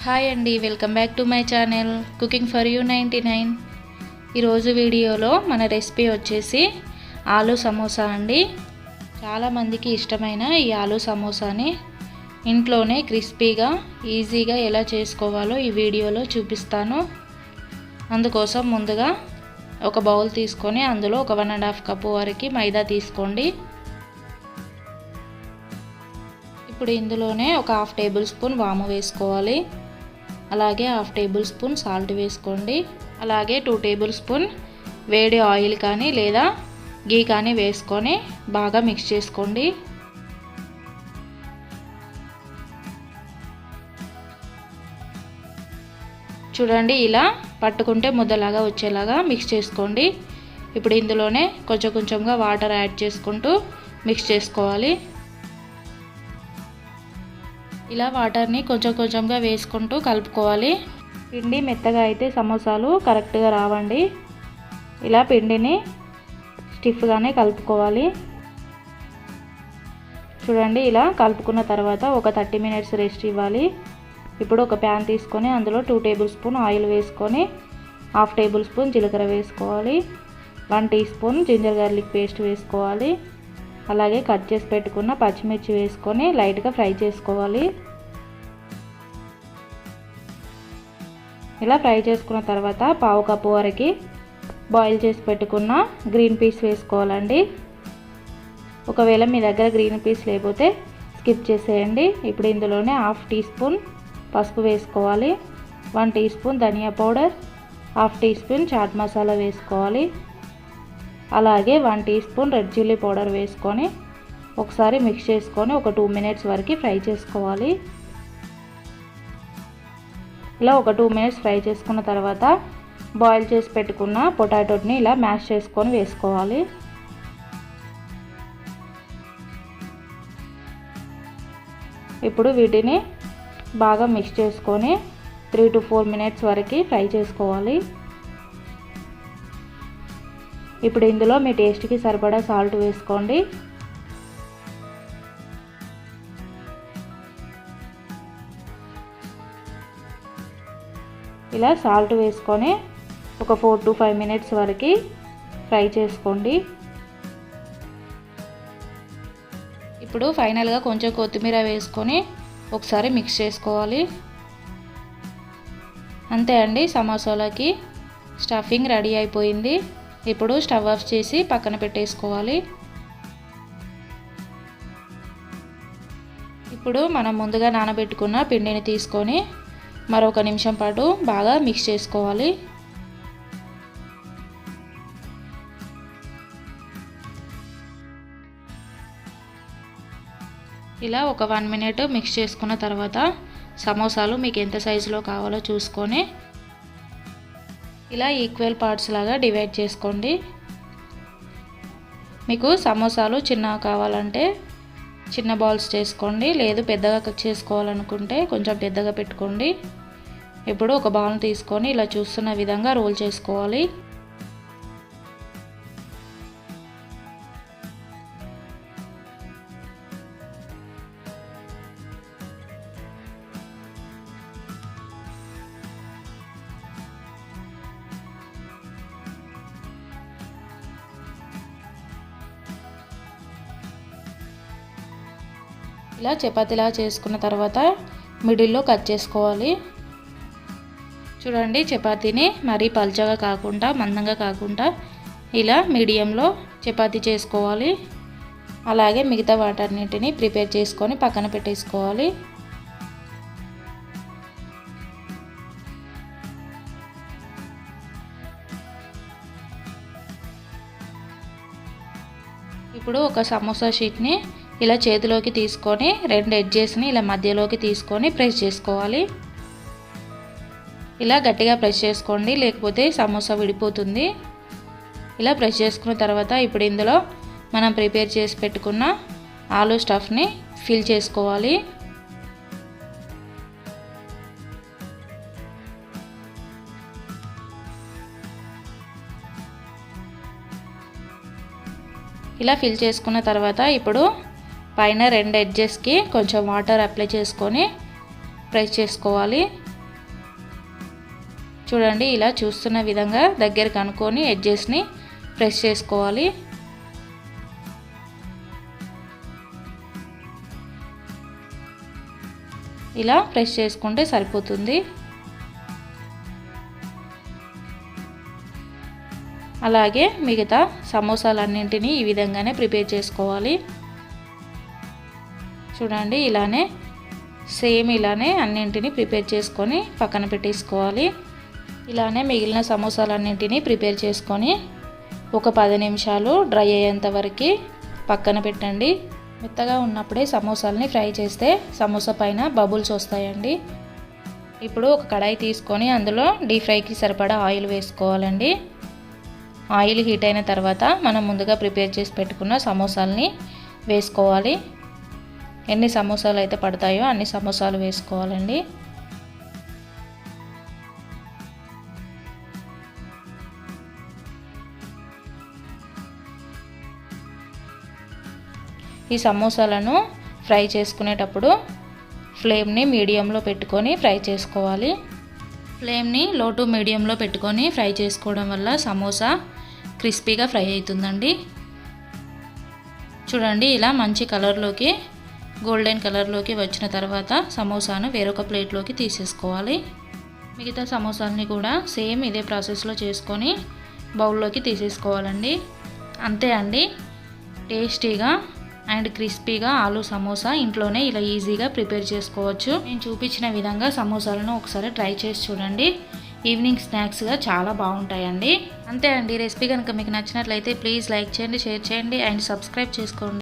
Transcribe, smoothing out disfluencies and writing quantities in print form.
Hi అండి, welcome back to my channel cooking for you 99. ఈరోజు వీడియోలో మన రెసిపీ వచ్చేసి ఆలూ సమోసా అండి. చాలామందికి ఇష్టమైన ఈ ఆలూ సమోసాని ఇంట్లోనే క్రిస్పీగా ఈజీగా ఎలా చేసుకోవాలో ఈ వీడియోలో చూపిస్తాను. అందుకోసం ముందుగా ఒక బౌల్ తీసుకొని అందులో ఒక 1.5 కప్పు వరకు మైదా తీసుకోండి. ఇప్పుడు ఇందులోనే ఒక 1/2 టేబుల్ స్పూన్ వాము వేసుకోవాలి. అలాగే 1/2 టేబుల్ స్పూన్ సాల్ట్ వేసుకోండి. అలాగే 2 టేబుల్ స్పూన్ వేడి ఆయిల్ కానీ లేదా గీ కానీ వేసుకొని బాగా మిక్స్ చేసుకోండి. చూడండి, ఇలా పట్టుకుంటే ముద్దలాగా వచ్చేలాగా మిక్స్ చేసుకోండి. ఇప్పుడు ఇందులోనే కొంచెం కొంచెంగా వాటర్ యాడ్ చేసుకుంటూ మిక్స్ చేసుకోవాలి. ఇలా వాటర్ని కొంచెం కొంచెంగా వేసుకుంటూ కలుపుకోవాలి. పిండి మెత్తగా అయితే సమోసాలు కరెక్ట్గా రావండి. ఇలా పిండిని స్టిఫ్గానే కలుపుకోవాలి. చూడండి, ఇలా కలుపుకున్న తర్వాత ఒక 30 మినిట్స్ రెస్ట్ ఇవ్వాలి. ఇప్పుడు ఒక ప్యాన్ తీసుకొని అందులో 2 టేబుల్ స్పూన్ ఆయిల్ వేసుకొని 1/2 టేబుల్ స్పూన్ జీలకర్ర వేసుకోవాలి. 1 tea spoon ginger garlic paste వేసుకోవాలి. అలాగే కట్ చేసి పెట్టుకున్న పచ్చిమిర్చి వేసుకొని లైట్గా ఫ్రై చేసుకోవాలి. ఇలా ఫ్రై చేసుకున్న తర్వాత 1/2 కప్పు వరకు బాయిల్ చేసి పెట్టుకున్న గ్రీన్ పీస్ వేసుకోవాలండి. ఒకవేళ మీ దగ్గర గ్రీన్ పీస్ లేకపోతే స్కిప్ చేసేయండి. ఇప్పుడు ఇందులోనే 1/2 టీ స్పూన్ పసుపు వేసుకోవాలి. 1 టీ స్పూన్ ధనియా powder, 1/2 tea spoon chaat masala వేసుకోవాలి. అలాగే 1 tea spoon red chilli powder వేసుకొని ఒకసారి మిక్స్ చేసుకొని ఒక 2 మినిట్స్ వరకు ఫ్రై చేసుకోవాలి. ఇలా ఒక 2 మినిట్స్ ఫ్రై చేసుకున్న తర్వాత బాయిల్ చేసి పెట్టుకున్న పొటాటోని ఇలా మ్యాష్ చేసుకొని వేసుకోవాలి. ఇప్పుడు వీటిని బాగా మిక్స్ చేసుకొని 3 to 4 మినిట్స్ వరకు ఫ్రై చేసుకోవాలి. ఇప్పుడు ఇందులో మీ టేస్ట్కి సరిపడా సాల్ట్ వేసుకోండి. ఇలా సాల్ట్ వేసుకొని ఒక 4 to 5 మినిట్స్ వరకు ఫ్రై చేసుకోండి. ఇప్పుడు ఫైనల్గా కొంచెం కొత్తిమీర వేసుకొని ఒకసారి మిక్స్ చేసుకోవాలి. అంతే అండి, సమోసాలకి స్టఫింగ్ రెడీ అయిపోయింది. ఇప్పుడు స్టవ్ ఆఫ్ చేసి పక్కన పెట్టేసుకోవాలి. ఇప్పుడు మనం ముందుగా నానబెట్టుకున్న పిండిని తీసుకొని మరొక నిమిషం పాటు బాగా మిక్స్ చేసుకోవాలి. ఇలా ఒక 1 మినిట్ మిక్స్ చేసుకున్న తర్వాత సమోసాలు మీకు ఎంత సైజులో కావాలో చూసుకొని ఇలా ఈక్వల్ పార్ట్స్ లాగా డివైడ్ చేసుకోండి. మీకు సమోసాలు చిన్నగా కావాలంటే చిన్న బాల్స్ చేసుకోండి, లేదు పెద్దగా చేసుకోవాలనుకుంటే కొంచెం పెద్దగా పెట్టుకోండి. ఇప్పుడు ఒక బాల్ తీసుకొని ఇలా చూస్తున్న విధంగా రోల్ చేసుకోవాలి. ఇలా చపాతీలా చేసుకున్న తర్వాత మిడిల్లో కట్ చేసుకోవాలి. చూడండి, చపాతీని మరీ పల్చగా కాకుండా మందంగా కాకుండా ఇలా మీడియంలో చపాతీ చేసుకోవాలి. అలాగే మిగతా వాటన్నిటిని ప్రిపేర్ చేసుకొని పక్కన పెట్టేసుకోవాలి. ఇప్పుడు ఒక సమోసా షీట్ని ఇలా చేతిలోకి తీసుకొని 2 ఎడ్జెస్ని ఇలా మధ్యలోకి తీసుకొని ప్రెస్ చేసుకోవాలి. ఇలా గట్టిగా ప్రెస్ చేసుకోండి, లేకపోతే సమోసా విడిపోతుంది. ఇలా ప్రెస్ చేసుకున్న తర్వాత ఇప్పుడు ఇందులో మనం ప్రిపేర్ చేసి పెట్టుకున్న ఆలూ స్టఫ్ని ఫిల్ చేసుకోవాలి. ఇలా ఫిల్ చేసుకున్న తర్వాత ఇప్పుడు పైన 2 ఎడ్జెస్కి కొంచెం వాటర్ అప్లై చేసుకొని ప్రెస్ చేసుకోవాలి. చూడండి ఇలా చూస్తున్న విధంగా దగ్గరికి అనుకొని ఎడ్జెస్ని ప్రెస్ చేసుకోవాలి. ఇలా ప్రెస్ చేసుకుంటే సరిపోతుంది. అలాగే మిగతా సమోసాలన్నింటినీ ఈ విధంగానే ప్రిపేర్ చేసుకోవాలి. చూడండి ఇలానే సేమ్ ఇలానే అన్నింటినీ ప్రిపేర్ చేసుకొని పక్కన పెట్టేసుకోవాలి. ఇలానే మిగిలిన సమోసాలన్నింటినీ ప్రిపేర్ చేసుకొని ఒక 10 నిమిషాలు డ్రై అయ్యేంత వరకు పక్కన పెట్టండి. మెత్తగా ఉన్నప్పుడే సమోసాలని ఫ్రై చేస్తే సమోసా పైన బబుల్స్ వస్తాయండి. ఇప్పుడు ఒక కడాయి తీసుకొని అందులో డీప్ ఫ్రైకి సరిపడా ఆయిల్ వేసుకోవాలండి. ఆయిల్ హీట్ అయిన తర్వాత మనం ముందుగా ప్రిపేర్ చేసి పెట్టుకున్న సమోసాలని వేసుకోవాలి. ఎన్ని సమోసాలు అయితే పడతాయో అన్ని సమోసాలు వేసుకోవాలండి. ఈ సమోసాలను ఫ్రై చేసుకునేటప్పుడు ఫ్లేమ్ని మీడియంలో పెట్టుకొని ఫ్రై చేసుకోవాలి. ఫ్లేమ్ని లో టు మీడియంలో పెట్టుకొని ఫ్రై చేసుకోవడం వల్ల సమోసా క్రిస్పీగా ఫ్రై అవుతుందండి. చూడండి ఇలా మంచి కలర్లోకి గోల్డెన్ కలర్లోకి వచ్చిన తర్వాత సమోసాను వేరొక ప్లేట్లోకి తీసేసుకోవాలి. మిగతా సమోసాలని కూడా సేమ్ ఇదే ప్రాసెస్లో చేసుకొని బౌల్లోకి తీసేసుకోవాలండి. అంతే అండి, టేస్టీగా అండ్ క్రిస్పీగా ఆలూ సమోసా ఇంట్లోనే ఇలా ఈజీగా ప్రిపేర్ చేసుకోవచ్చు. నేను చూపించిన విధంగా సమోసాలను ఒకసారి ట్రై చేసి చూడండి. ఈవినింగ్ స్నాక్స్గా చాలా బాగుంటాయండి. అంతే అండి, రెసిపీ కనుక మీకు నచ్చినట్లయితే ప్లీజ్ లైక్ చేయండి, షేర్ చేయండి అండ్ సబ్స్క్రైబ్ చేసుకోండి.